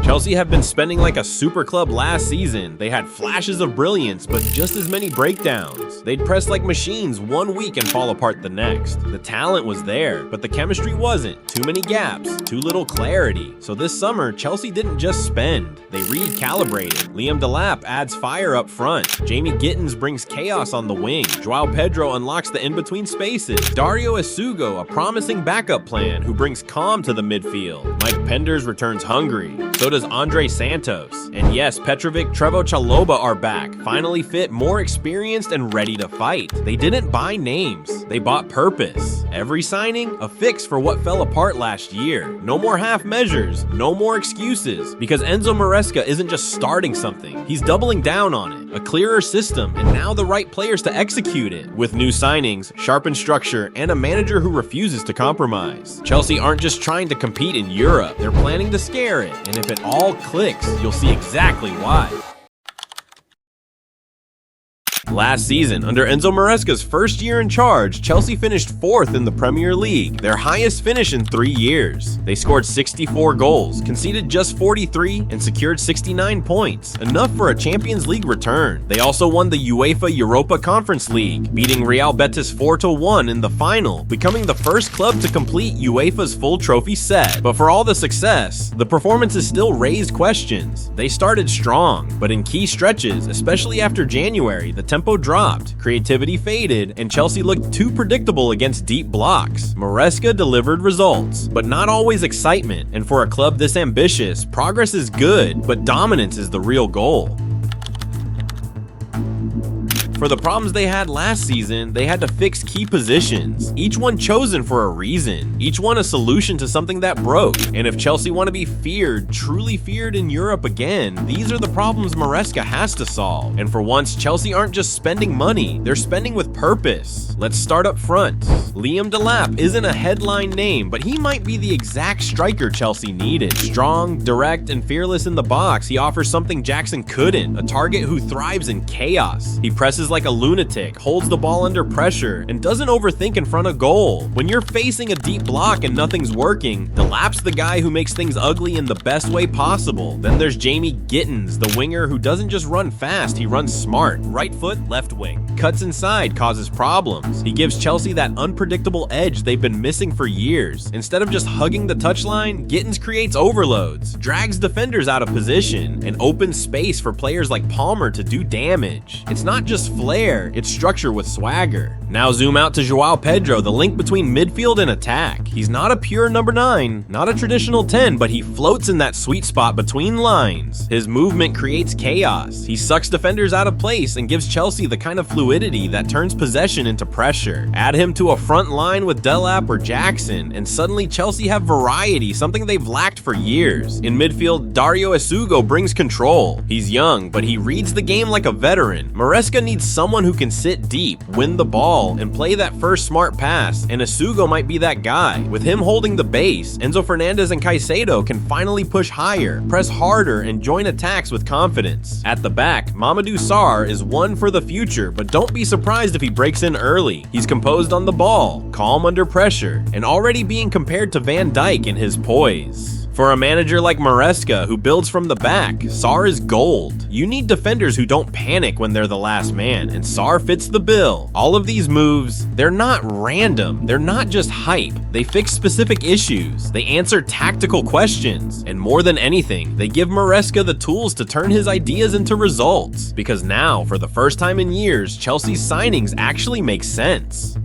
Chelsea have been spending like a super club last season. They had flashes of brilliance, but just as many breakdowns. They'd press like machines one week and fall apart the next. The talent was there, but the chemistry wasn't. Too many gaps, too little clarity. So this summer, Chelsea didn't just spend. They recalibrated. Liam Delap adds fire up front. Jamie Gittins brings chaos on the wing. Joao Pedro unlocks the in-between spaces. Dario Isugo, a promising backup plan who brings calm to the midfield. Mike Penders returns hungry. So does Andre Santos. And yes, Petrovic, Trevo Chalobah are back, finally fit, more experienced and ready to fight. They didn't buy names, they bought purpose. Every signing, a fix for what fell apart last year. No more half measures, no more excuses, because Enzo Maresca isn't just starting something, he's doubling down on it. A clearer system, and now the right players to execute it. With new signings, sharpened structure, and a manager who refuses to compromise. Chelsea aren't just trying to compete in Europe, they're planning to scare it, and if it all clicks, you'll see exactly why. Last season, under Enzo Maresca's first year in charge, Chelsea finished 4th in the Premier League, their highest finish in 3 years. They scored 64 goals, conceded just 43, and secured 69 points, enough for a Champions League return. They also won the UEFA Europa Conference League, beating Real Betis 4-1 in the final, becoming the first club to complete UEFA's full trophy set. But for all the success, the performances still raised questions. They started strong, but in key stretches, especially after January, the tempo dropped, creativity faded, and Chelsea looked too predictable against deep blocks. Maresca delivered results, but not always excitement, and for a club this ambitious, progress is good, but dominance is the real goal. For the problems they had last season, they had to fix key positions, each one chosen for a reason, each one a solution to something that broke. And if Chelsea want to be feared, truly feared in Europe again, these are the problems Maresca has to solve. And for once, Chelsea aren't just spending money, they're spending with purpose. Let's start up front. Liam Delap isn't a headline name, but he might be the exact striker Chelsea needed. Strong, direct, and fearless in the box, he offers something Jackson couldn't, a target who thrives in chaos. He presses like a lunatic, holds the ball under pressure, and doesn't overthink in front of goal. When you're facing a deep block and nothing's working, Delap's the guy who makes things ugly in the best way possible. Then there's Jamie Gittins, the winger who doesn't just run fast, he runs smart. Right foot, left wing. Cuts inside, causes problems. He gives Chelsea that unpredictable edge they've been missing for years. Instead of just hugging the touchline, Gittins creates overloads, drags defenders out of position, and opens space for players like Palmer to do damage. It's not just flair, it's structure with swagger. Now zoom out to Joao Pedro, the link between midfield and attack. He's not a pure number 9, not a traditional 10, but he floats in that sweet spot between lines. His movement creates chaos. He sucks defenders out of place and gives Chelsea the kind of fluidity that turns possession into pressure. Add him to a front line with Delap or Jackson, and suddenly Chelsea have variety, something they've lacked for years. In midfield, Dario Isugo brings control. He's young, but he reads the game like a veteran. Maresca needs someone who can sit deep, win the ball, and play that first smart pass, and Isugo might be that guy. With him holding the base, Enzo Fernandez and Caicedo can finally push higher, press harder, and join attacks with confidence. At the back, Mamadou Sarr is one for the future, but don't be surprised if he breaks in early. He's composed on the ball, calm under pressure, and already being compared to Van Dijk in his poise. For a manager like Maresca, who builds from the back, Sarr is gold. You need defenders who don't panic when they're the last man, and Sarr fits the bill. All of these moves, they're not random. They're not just hype. They fix specific issues. They answer tactical questions. And more than anything, they give Maresca the tools to turn his ideas into results. Because now, for the first time in years, Chelsea's signings actually make sense.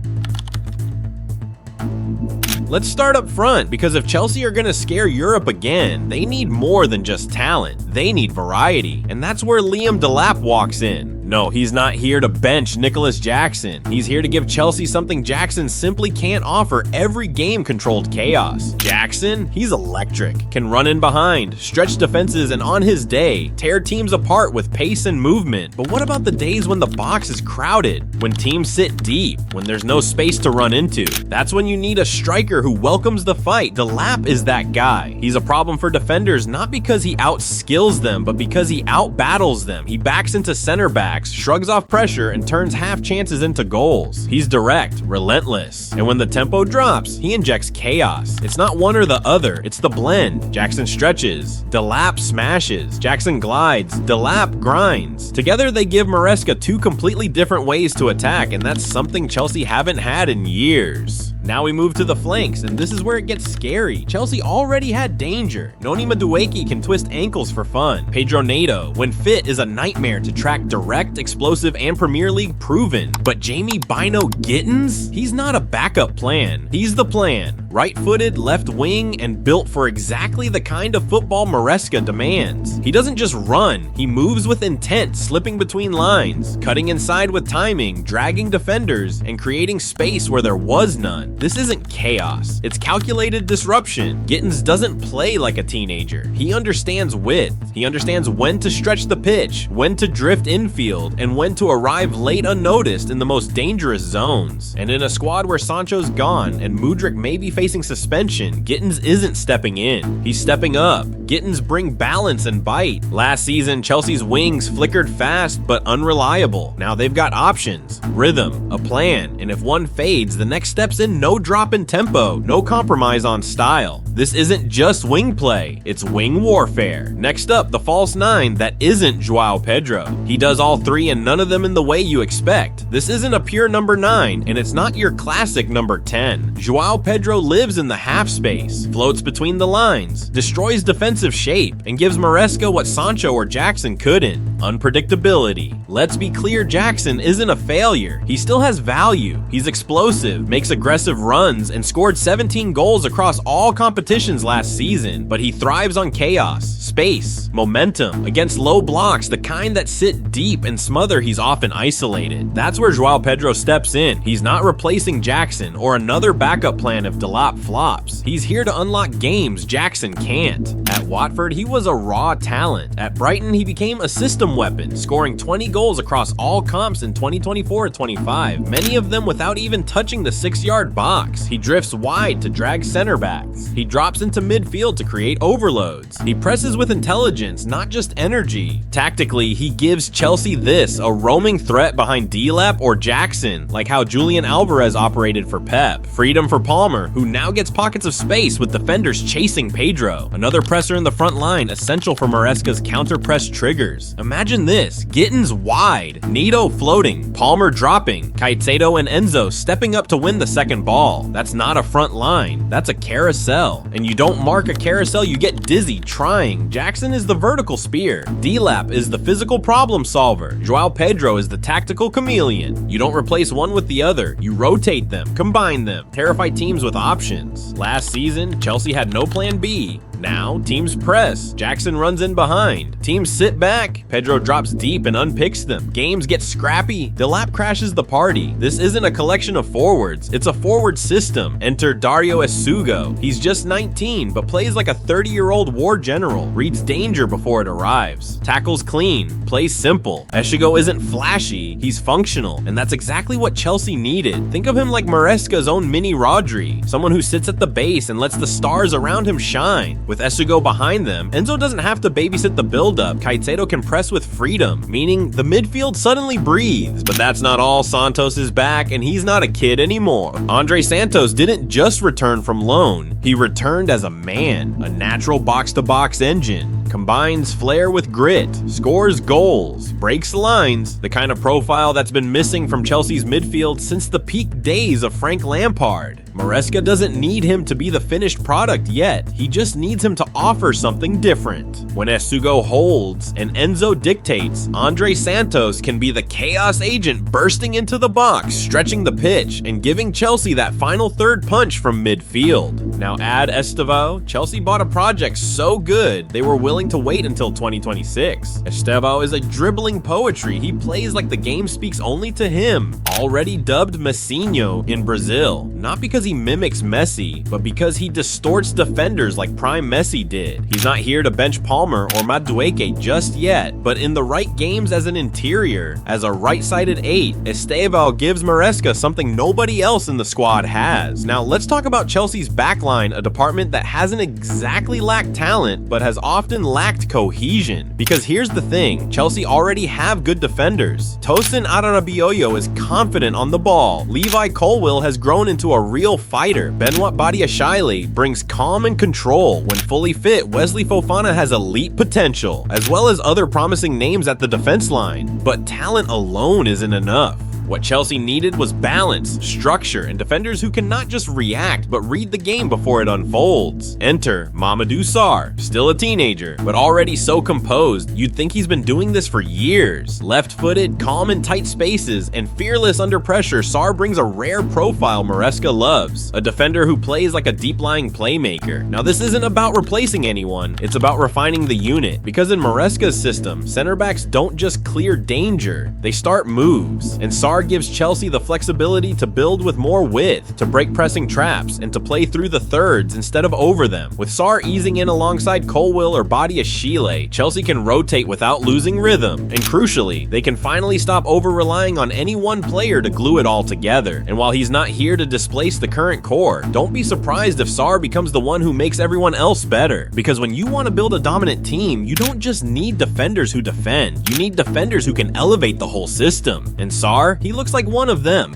Let's start up front, because if Chelsea are gonna scare Europe again, they need more than just talent. They need variety, and that's where Liam Delap walks in. No, he's not here to bench Nicholas Jackson. He's here to give Chelsea something Jackson simply can't offer: every game controlled chaos. Jackson, he's electric, can run in behind, stretch defenses, and on his day, tear teams apart with pace and movement. But what about the days when the box is crowded, when teams sit deep, when there's no space to run into? That's when you need a striker who welcomes the fight. Delap is that guy. He's a problem for defenders, not because he outskills them, but because he outbattles them. He backs into center back, backs, shrugs off pressure, and turns half chances into goals. He's direct, relentless, and when the tempo drops, he injects chaos. It's not one or the other, it's the blend. Jackson stretches, Delap smashes, Jackson glides, Delap grinds. Together they give Maresca two completely different ways to attack, and that's something Chelsea haven't had in years. Now we move to the flanks, and this is where it gets scary. Chelsea already had danger. Noni Madueke can twist ankles for fun. Pedro Neto, when fit, is a nightmare to track, direct, explosive, and Premier League proven. But Jamie Bino Gittins? He's not a backup plan. He's the plan. Right-footed, left wing, and built for exactly the kind of football Maresca demands. He doesn't just run, he moves with intent, slipping between lines, cutting inside with timing, dragging defenders, and creating space where there was none. This isn't chaos, it's calculated disruption. Gittins doesn't play like a teenager. He understands width. He understands when to stretch the pitch, when to drift infield, and when to arrive late unnoticed in the most dangerous zones. And in a squad where Sancho's gone and Mudryk may be facing suspension, Gittins isn't stepping in. He's stepping up. Gittins bring balance and bite. Last season, Chelsea's wings flickered fast but unreliable. Now they've got options, rhythm, a plan, and if one fades, the next step's in no drop in tempo, no compromise on style. This isn't just wing play, it's wing warfare. Next up, the false nine that isn't Joao Pedro. He does all three and none of them in the way you expect. This isn't a pure number 9, and it's not your classic number 10. Joao Pedro lives in the half space, floats between the lines, destroys defensive shape, and gives Maresca what Sancho or Jackson couldn't: unpredictability. Let's be clear, Jackson isn't a failure. He still has value. He's explosive, makes aggressive runs, and scored 17 goals across all competitions last season, but he thrives on chaos, space, momentum. Against low blocks, the kind that sit deep and smother, he's often isolated. That's where Joao Pedro steps in. He's not replacing Jackson or another backup plan if Delap flops. He's here to unlock games Jackson can't. At Watford, he was a raw talent. At Brighton, he became a system weapon, scoring 20 goals across all comps in 2024-25, many of them without even touching the 6-yard box. He drifts wide to drag center backs. He drops into midfield to create overloads. He presses with intelligence, not just energy. Tactically, he gives Chelsea this: a roaming threat behind Delap or Jackson, like how Julian Alvarez operated for Pep. Freedom for Palmer, who now gets pockets of space with defenders chasing Pedro. Another presser in the front line, essential for Maresca's counter-press triggers. Imagine this: Gittins wide, Neto floating, Palmer dropping, Caicedo and Enzo stepping up to win the second ball. That's not a front line, that's a carousel. And you don't mark a carousel, you get dizzy trying. Jackson is the vertical spear. Delap is the physical problem solver. Joao Pedro is the tactical chameleon. You don't replace one with the other, you rotate them, combine them, terrify teams with options. Last season, Chelsea had no plan B. Now, teams press, Jackson runs in behind. Teams sit back, Pedro drops deep and unpicks them. Games get scrappy, Delap crashes the party. This isn't a collection of forwards, it's a forward system. Enter Dario Esugo. He's just 19, but plays like a 30-year-old war general. Reads danger before it arrives. Tackles clean, plays simple. Esugo isn't flashy, he's functional, and that's exactly what Chelsea needed. Think of him like Maresca's own mini Rodri, someone who sits at the base and lets the stars around him shine. With Esugo behind them, Enzo doesn't have to babysit the build-up. Caicedo can press with freedom, meaning the midfield suddenly breathes. But that's not all. Santos is back, and he's not a kid anymore. Andre Santos didn't just return from loan. He returned as a man, a natural box-to-box engine. Combines flair with grit, scores goals, breaks lines, the kind of profile that's been missing from Chelsea's midfield since the peak days of Frank Lampard. Maresca doesn't need him to be the finished product yet, he just needs him to offer something different. When Esugo holds and Enzo dictates, Andre Santos can be the chaos agent bursting into the box, stretching the pitch, and giving Chelsea that final third punch from midfield. Now add Estevao. Chelsea bought a project so good, they were willing to wait until 2026. Estevao is a dribbling poetry. He plays like the game speaks only to him. Already dubbed Messinho in Brazil, not because because he mimics Messi, but because he distorts defenders like prime Messi did. He's not here to bench Palmer or Madueke just yet, but in the right games as an interior, as a right-sided 8, Estevao gives Maresca something nobody else in the squad has. Now let's talk about Chelsea's backline, a department that hasn't exactly lacked talent, but has often lacked cohesion. Because here's the thing, Chelsea already have good defenders. Tosin Adarabioyo is confident on the ball. Levi Colwill has grown into a real fighter. Benoit Badiashile brings calm and control. When fully fit, Wesley Fofana has elite potential, as well as other promising names at the defense line. But talent alone isn't enough. What Chelsea needed was balance, structure, and defenders who can not just react, but read the game before it unfolds. Enter Mamadou Sarr, still a teenager, but already so composed, you'd think he's been doing this for years. Left-footed, calm in tight spaces, and fearless under pressure, Sarr brings a rare profile Maresca loves. A defender who plays like a deep-lying playmaker. Now this isn't about replacing anyone, it's about refining the unit, because in Maresca's system, center backs don't just clear danger, they start moves, and Sarr gives Chelsea the flexibility to build with more width, to break pressing traps, and to play through the thirds instead of over them. With Sarr easing in alongside Colwill or Badiashile, Chelsea can rotate without losing rhythm, and crucially, they can finally stop over-relying on any one player to glue it all together. And while he's not here to displace the current core, don't be surprised if Sarr becomes the one who makes everyone else better. Because when you want to build a dominant team, you don't just need defenders who defend, you need defenders who can elevate the whole system. And Sarr, he looks like one of them.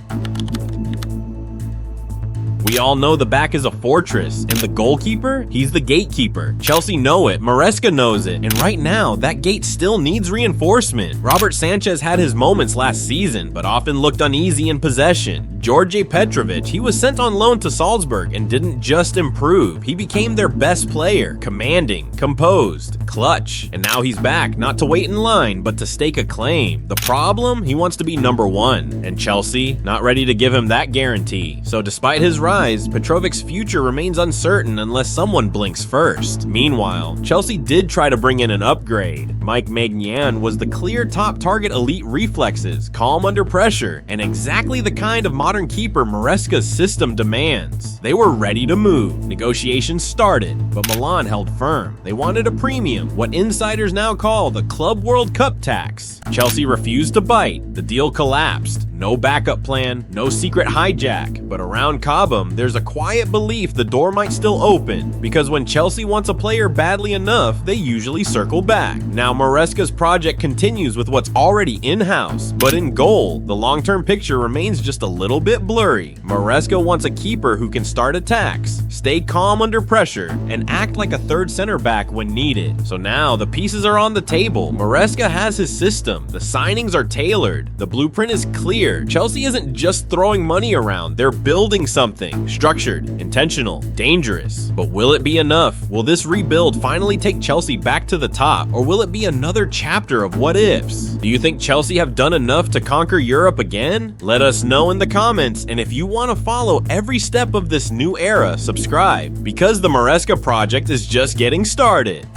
We all know the back is a fortress, and the goalkeeper, he's the gatekeeper. Chelsea know it, Maresca knows it, and right now, that gate still needs reinforcement. Robert Sanchez had his moments last season, but often looked uneasy in possession. George Petrovic, he was sent on loan to Salzburg and didn't just improve, he became their best player, commanding, composed, clutch. And now he's back, not to wait in line, but to stake a claim. The problem? He wants to be #1, and Chelsea, not ready to give him that guarantee. So despite his rise, Petrovic's future remains uncertain unless someone blinks first. Meanwhile, Chelsea did try to bring in an upgrade. Mike Maignan was the clear top target, elite reflexes, calm under pressure, and exactly the kind of modern keeper Maresca's system demands. They were ready to move. Negotiations started, but Milan held firm. They wanted a premium, what insiders now call the Club World Cup tax. Chelsea refused to bite. The deal collapsed. No backup plan, no secret hijack, but around Cobham, there's a quiet belief the door might still open, because when Chelsea wants a player badly enough, they usually circle back. Now Maresca's project continues with what's already in-house, but in goal, the long-term picture remains just a little bit blurry. Maresca wants a keeper who can start attacks, stay calm under pressure, and act like a third center back when needed. So now the pieces are on the table. Maresca has his system, the signings are tailored, the blueprint is clear. Chelsea isn't just throwing money around, they're building something structured, intentional, dangerous. But will it be enough? Will this rebuild finally take Chelsea back to the top, or will it be another chapter of what ifs? Do you think Chelsea have done enough to conquer Europe again? Let us know in the comments, and if you want to follow every step of this new era, subscribe, because the Maresca project is just getting started.